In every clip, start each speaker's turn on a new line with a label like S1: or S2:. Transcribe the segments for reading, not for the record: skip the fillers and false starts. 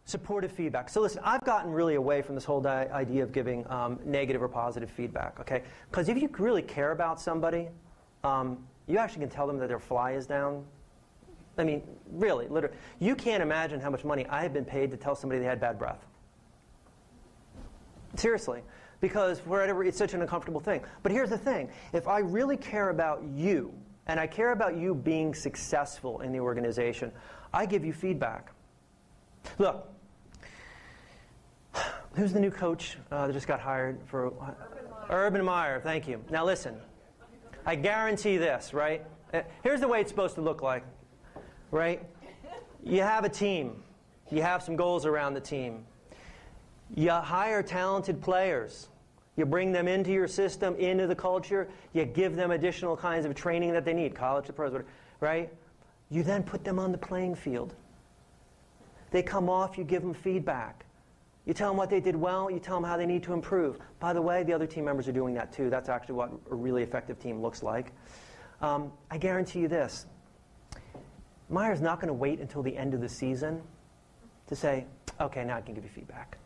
S1: supportive feedback. So listen, I've gotten really away from this whole idea of giving negative or positive feedback, okay? Because if you really care about somebody, you actually can tell them that their fly is down. I mean, really, literally. You can't imagine how much money I have been paid to tell somebody they had bad breath. Seriously. Because whatever, it's such an uncomfortable thing. But here's the thing. If I really care about you, and I care about you being successful in the organization, I give you feedback. Look, who's the new coach that just got hired for? Urban Meyer, thank you. Now listen, I guarantee this, right? Here's the way it's supposed to look like, right? You have a team. You have some goals around the team. You hire talented players. You bring them into your system, into the culture. You give them additional kinds of training that they need, college to pros, whatever, right? You then put them on the playing field. They come off, you give them feedback. You tell them what they did well, you tell them how they need to improve. By the way, the other team members are doing that too. That's actually what a really effective team looks like. I guarantee you this. Meyer's not going to wait until the end of the season to say, okay, now I can give you feedback.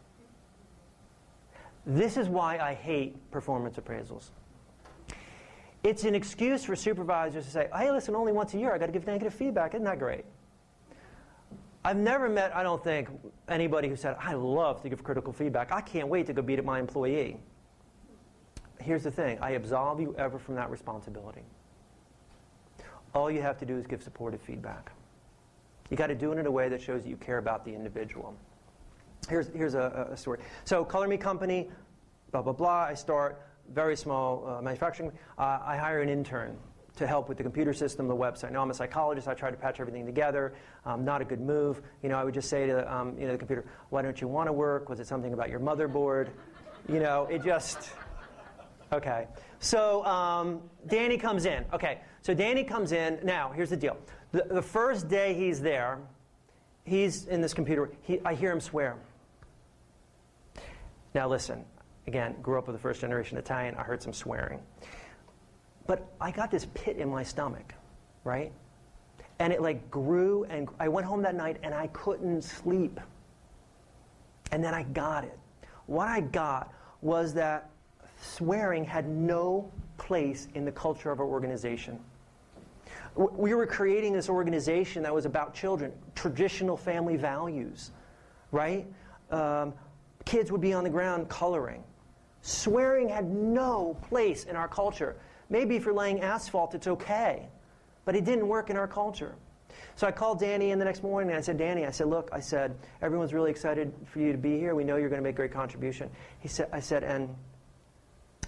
S1: This is why I hate performance appraisals. It's an excuse for supervisors to say, hey, listen, only once a year I've got to give negative feedback. Isn't that great? I've never met, I don't think, anybody who said, I love to give critical feedback. I can't wait to go beat up my employee. Here's the thing. I absolve you ever from that responsibility. All you have to do is give supportive feedback. You got to do it in a way that shows that you care about the individual. Here's a story. So, Color Me Company, blah, blah, blah. I start, very small manufacturing. I hire an intern to help with the computer system, the website. Now, I'm a psychologist. I try to patch everything together. Not a good move. You know, I would just say to the computer, why don't you want to work? Was it something about your motherboard? You know, it just... Okay. So, Danny comes in. Okay. So, Danny comes in. Now, here's the deal. The first day he's there, he's in this computer. I hear him swear. Now listen, again, grew up with a first-generation Italian. I heard some swearing. But I got this pit in my stomach, right? And it like grew, and I went home that night, and I couldn't sleep. And then I got it. What I got was that swearing had no place in the culture of our organization. We were creating this organization that was about children, traditional family values, right? Kids would be on the ground coloring. Swearing had no place in our culture. Maybe if you're laying asphalt, it's okay. But it didn't work in our culture. So I called Danny in the next morning, and I said, Danny, I said, look, I said, everyone's really excited for you to be here. We know you're going to make a great contribution. I said, and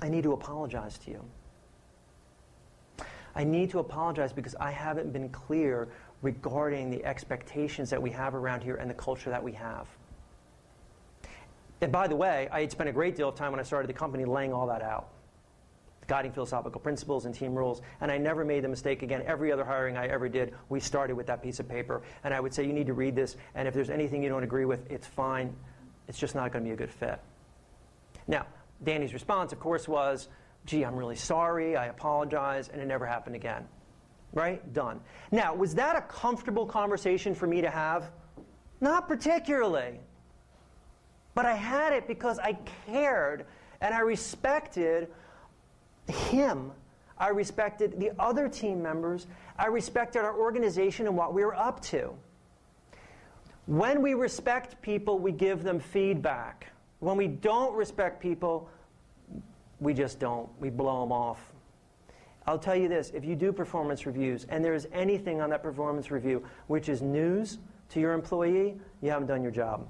S1: I need to apologize to you. I need to apologize because I haven't been clear regarding the expectations that we have around here and the culture that we have. And by the way, I had spent a great deal of time when I started the company laying all that out. Guiding philosophical principles and team rules. And I never made the mistake again. Every other hiring I ever did, we started with that piece of paper. And I would say, you need to read this. And if there's anything you don't agree with, it's fine. It's just not going to be a good fit. Now, Danny's response, of course, was, gee, I'm really sorry. I apologize. And it never happened again. Right? Done. Now, was that a comfortable conversation for me to have? Not particularly. But I had it because I cared and I respected him. I respected the other team members. I respected our organization and what we were up to. When we respect people, we give them feedback. When we don't respect people, we just don't. We blow them off. I'll tell you this, if you do performance reviews and there's anything on that performance review which is news to your employee, you haven't done your job.